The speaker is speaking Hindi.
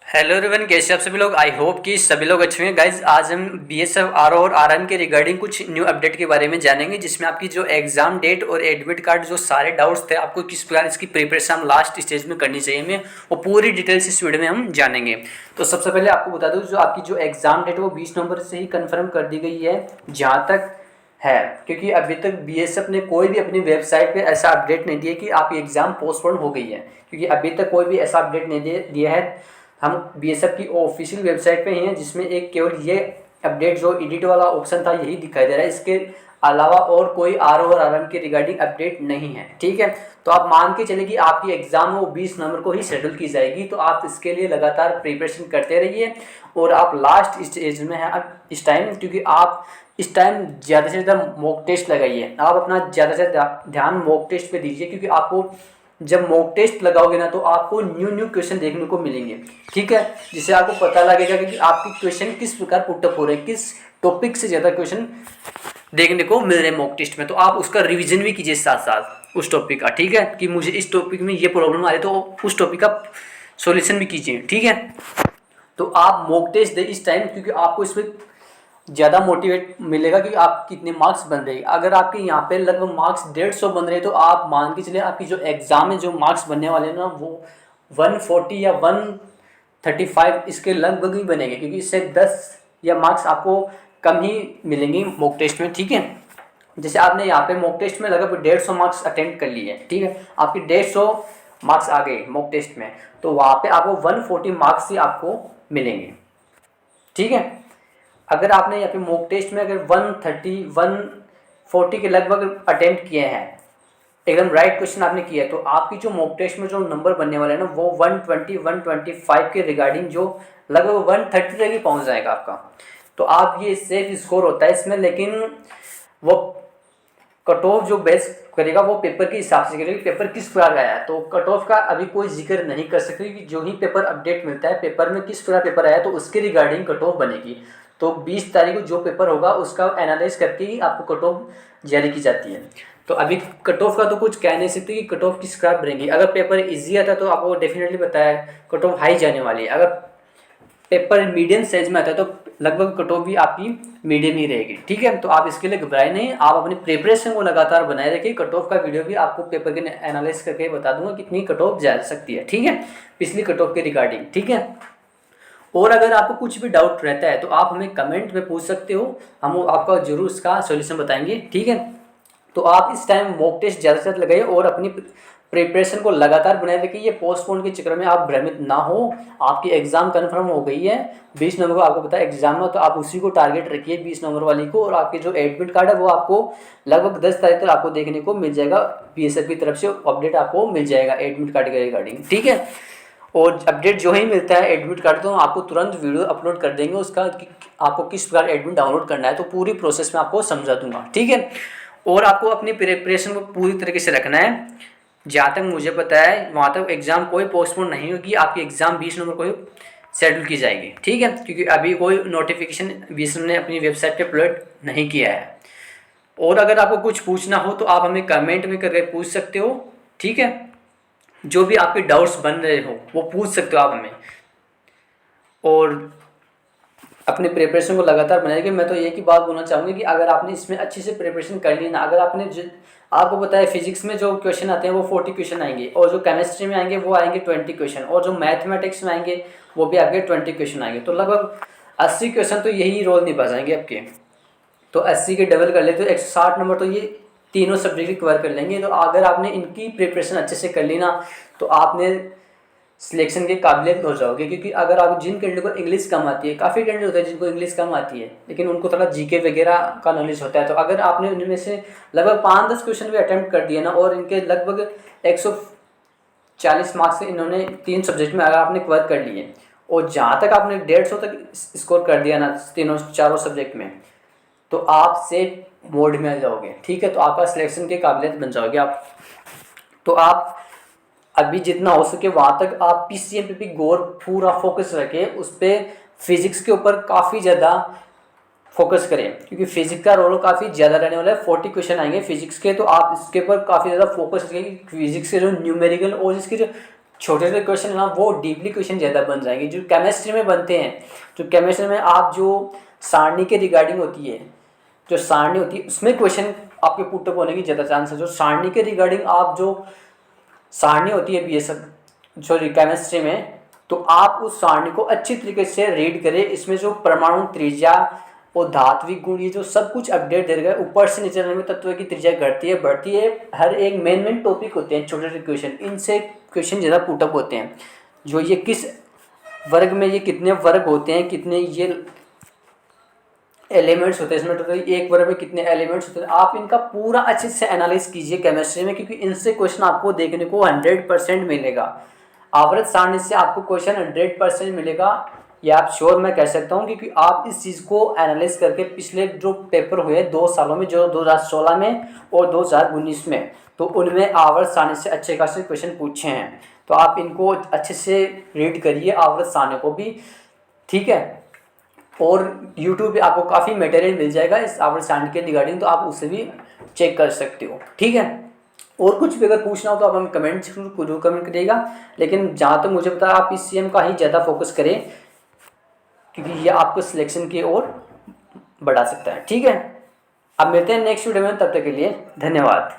हेलो एवरीवन, कैसे आप सभी लोग। आई होप कि सभी लोग अच्छे हैं। गाइज आज हम बीएसएफ आरओ और आरएम के रिगार्डिंग कुछ न्यू अपडेट के बारे में जानेंगे, जिसमें आपकी जो एग्जाम डेट और एडमिट कार्ड जो सारे डाउट्स थे, आपको किस प्रकार इसकी प्रिपरेशन हम लास्ट स्टेज में करनी चाहिए हमें, वो पूरी डिटेल्स इस वीडियो में हम जानेंगे। तो सबसे पहले आपको बता दूँ, जो आपकी जो एग्जाम डेट वो 20 नवंबर से ही कन्फर्म कर दी गई है जहाँ तक है, क्योंकि अभी तक बीएसएफ ने कोई भी अपनी वेबसाइट पे ऐसा अपडेट नहीं दिया कि आपकी एग्ज़ाम पोस्टपोन हो गई है, क्योंकि अभी तक कोई भी ऐसा अपडेट नहीं दिया है। हम बीएसएफ की ऑफिशियल वेबसाइट पे ही हैं, जिसमें एक केवल ये अपडेट जो एडिट वाला ऑप्शन था यही दिखाई दे रहा है। इसके अलावा और कोई आरओ और आरएम के रिगार्डिंग अपडेट नहीं है। ठीक है, तो आप मान के चले कि आपकी एग्ज़ाम वो 20 नवंबर को ही शेड्यूल की जाएगी। तो आप इसके लिए लगातार प्रिपरेशन करते रहिए और आप लास्ट स्टेज में हैं अब इस टाइम, क्योंकि आप इस टाइम ज़्यादा से ज़्यादा मॉक टेस्ट लगाइए। आप अपना ज़्यादा से ज़्यादा ध्यान मॉक टेस्ट पे दीजिए, क्योंकि आपको जब मॉक टेस्ट लगाओगे ना तो आपको न्यू क्वेश्चन देखने को मिलेंगे। ठीक है, जिससे आपको पता लगेगा कि आपकी क्वेश्चन किस प्रकार पुटअप हो रहे हैं, किस टॉपिक से ज़्यादा क्वेश्चन देखने को मिल रहे हैं मॉक टेस्ट में। तो आप उसका रिवीजन भी कीजिए साथ साथ उस टॉपिक का। ठीक है, कि मुझे इस टॉपिक में ये प्रॉब्लम आ रही है, तो उस टॉपिक का सॉल्यूशन भी कीजिए। ठीक है, तो आप मॉक टेस्ट दें इस टाइम, क्योंकि आपको इसमें ज़्यादा मोटिवेट मिलेगा कि आप कितने मार्क्स बन रहे हैं। अगर आपके यहाँ पे लगभग मार्क्स 150 बन रहे हैं, तो आप मान के चलिए आपकी जो एग्ज़ाम में जो मार्क्स बनने वाले हैं ना, वो 140 या 135 इसके लगभग ही बनेंगे, क्योंकि इससे 10 या मार्क्स आपको कम ही मिलेंगे मॉक टेस्ट में। ठीक है, जैसे आपने यहाँ पे मॉक टेस्ट में लगभग 150 मार्क्स अटेम्प्ट कर लिए। ठीक है, आपकी 150 मार्क्स आ गए मॉक टेस्ट में, तो वहाँ पे आपको 140 मार्क्स ही आपको मिलेंगे। ठीक है, अगर आपने यहाँ पे मॉक टेस्ट में अगर 130 140 के लगभग अटेम्प्ट किए हैं, एकदम राइट क्वेश्चन आपने किया है, तो आपकी जो मॉक टेस्ट में जो नंबर बनने वाले हैं ना, वो 120 125 के रिगार्डिंग जो लगभग 130 तक ही पहुँच जाएगा आपका। तो आप ये सेफ स्कोर होता है इसमें, लेकिन वो कट ऑफ जो बेस करेगा वो पेपर के हिसाब से करेगा, पेपर किस प्रकार आया है। तो कट ऑफ का अभी कोई जिक्र नहीं कर सकते, कि जो ही पेपर अपडेट मिलता है पेपर में किस प्रकार पेपर आया, तो उसके रिगार्डिंग कट ऑफ बनेगी। तो 20 तारीख को जो पेपर होगा उसका एनालाइज करके ही आपको कट ऑफ जारी की जाती है। तो अभी कट ऑफ का तो कुछ कह नहीं सकते कि कट ऑफ किस प्रकार बनेगी। अगर पेपर ईजी आता है तो आपको डेफिनेटली बताया कट ऑफ हाई जाने वाली है। अगर पेपर मीडियम साइज में आता है तो लगभग कट ऑफ भी आपकी मीडियम ही रहेगी। ठीक है, तो आप इसके लिए घबराए नहीं, आप अपनी प्रिपरेशन को लगातार बनाए रखिए। कट ऑफ का वीडियो भी आपको पेपर के एनालाइज करके बता दूंगा कितनी कट ऑफ जा सकती है। ठीक है, पिछली कट ऑफ के रिगार्डिंग। ठीक है, और अगर आपको कुछ भी डाउट रहता है तो आप हमें कमेंट में पूछ सकते हो, हम आपका जरूर उसका सॉल्यूशन बताएंगे। ठीक है, तो आप इस टाइम मॉक टेस्ट ज़्यादा से ज़्यादा लगाइए और अपनी प्रिपरेशन को लगातार बनाए रखिए। ये पोस्टपोन के चक्कर में आप भ्रमित ना हो। आपकी एग्ज़ाम कन्फर्म हो गई है 20 नवंबर को, आपको पता है एग्जाम में, तो आप उसी को टारगेट रखिए 20 नवंबर वाली को। और आपके जो एडमिट कार्ड है वो आपको लगभग 10 तारीख तक आपको देखने को मिल जाएगा। बीएसएफ की तरफ से अपडेट आपको मिल जाएगा एडमिट कार्ड के रिगार्डिंग। ठीक है, और अपडेट जो ही मिलता है एडमिट कार्ड, तो आपको तुरंत वीडियो अपलोड कर देंगे उसका कि आपको किस प्रकार एडमिट डाउनलोड करना है, तो पूरी प्रोसेस में आपको समझा दूंगा। ठीक है, और आपको अपनी प्रिपरेशन को पूरी तरीके से रखना है। जहाँ तक मुझे पता है वहाँ तक एग्ज़ाम कोई पोस्टपोन नहीं होगी, आपकी एग्ज़ाम 20 नवंबर को ही शेड्यूल की जाएगी। ठीक है, क्योंकि अभी कोई नोटिफिकेशन बीएसएफ ने अपनी वेबसाइट पे अपलोड नहीं किया है। और अगर आपको कुछ पूछना हो तो आप हमें कमेंट में करके पूछ सकते हो। ठीक है, जो भी आपके डाउट्स बन रहे हो वो पूछ सकते हो आप हमें, और अपने प्रिपरेशन को लगातार बनाएंगे। मैं तो एक ही बात बोलना चाहूँगी कि अगर आपने इसमें अच्छे से प्रिपरेशन कर ली ना, अगर आपने आपको पता है फिजिक्स में जो क्वेश्चन आते हैं वो 40 क्वेश्चन आएंगे, और जो केमिस्ट्री में आएंगे वो आएंगे 20 क्वेश्चन, और जो मैथमेटिक्स में आएंगे वो भी आपके 20 क्वेश्चन आएंगे। तो लगभग 80 क्वेश्चन तो यही रोल निभा जाएंगे आपके। तो 80 के डबल कर ले तो 160 नंबर तो ये तीनों सब्जेक्ट कवर कर लेंगे। तो अगर आपने इनकी प्रिपरेशन अच्छे से कर ली ना, तो आपने सिलेक्शन के काबिलियत हो जाओगे। क्योंकि अगर आप जिन कैंडिडेट को इंग्लिश कम आती है, काफ़ी कैंडिडेट होते हैं जिनको इंग्लिश कम आती है लेकिन उनको थोड़ा जीके वगैरह का नॉलेज होता है, तो अगर आपने उनमें से लगभग 5-10 क्वेश्चन भी अटैम्प्ट कर दिए ना, और इनके लगभग 140 मार्क्स इन्होंने 3 सब्जेक्ट में अगर आपने कवर कर लिए, और जहाँ तक आपने 150 तक स्कोर कर दिया ना तीनों चारों सब्जेक्ट में, तो आप सेफ मोड में आ जाओगे। ठीक है, तो आपका सिलेक्शन के काबिलियत बन जाओगे आप। तो आप अभी जितना हो सके वहाँ तक आप पीसीएम पे भी गौर पूरा फोकस रखें, उस पर फिजिक्स के ऊपर काफ़ी ज़्यादा फोकस करें, क्योंकि फिजिक्स का रोल काफ़ी ज़्यादा रहने वाला है। 40 क्वेश्चन आएंगे फिजिक्स के, तो आप इसके ऊपर काफ़ी ज़्यादा फोकस रखें। फिजिक्स के जो न्यूमेरिकल और इसके जो छोटे छोटे क्वेश्चन ना वो डीपली क्वेश्चन ज़्यादा बन जाएंगे। जो केमिस्ट्री में बनते हैं, जो केमिस्ट्री में आप जो सारणी के रिगार्डिंग होती है, जो सारणी होती है उसमें क्वेश्चन आपके पुटअप होने की ज़्यादा चांस है। जो सारणी के रिगार्डिंग आप जो सारणी होती है बीएसएफ जो केमिस्ट्री में, तो आप उस सारणी को अच्छी तरीके से रीड करें। इसमें जो परमाणु त्रिज्या और धात्विक गुण ये जो सब कुछ अपडेट दे रखा है। ऊपर से नीचे में तत्व की त्रिज्या घटती है बढ़ती है, हर एक मेन टॉपिक होते हैं छोटे छोटे क्वेश्चन, इनसे क्वेश्चन ज़्यादा पुटअप होते हैं। जो ये किस वर्ग में ये कितने वर्ग होते हैं, कितने ये एलिमेंट्स होते हैं, इसमें टोटल एक वर्ग में कितने एलिमेंट्स होते हैं, आप इनका पूरा अच्छे से एनालिस कीजिए केमिस्ट्री में, क्योंकि इनसे क्वेश्चन आपको देखने को 100% मिलेगा। आवर्त सारणी से आपको क्वेश्चन 100% मिलेगा, ये आप श्योर मैं कह सकता हूँ, क्योंकि आप इस चीज़ को एनालिस करके पिछले जो पेपर हुए 2 सालों में, जो 2016 में और 2019 में, तो उनमें आवर्त सारणी से अच्छे खासे क्वेश्चन पूछे हैं। तो आप इनको अच्छे से रीड करिए आवर्त सारणी को भी, ठीक है। और YouTube पे आपको काफ़ी मटेरियल मिल जाएगा इस आवर्त सारणी के रिगार्डिंग, तो आप उसे भी चेक कर सकते हो, ठीक है। और कुछ भी अगर पूछना हो तो आप हमें कमेंट जरूर कमेंट करिएगा, लेकिन जहाँ तक मुझे पता है आप PCM का ही ज़्यादा फोकस करें, क्योंकि ये आपको सिलेक्शन की ओर बढ़ा सकता है, ठीक है। अब मिलते हैं नेक्स्ट वीडियो में, तब तक के लिए धन्यवाद।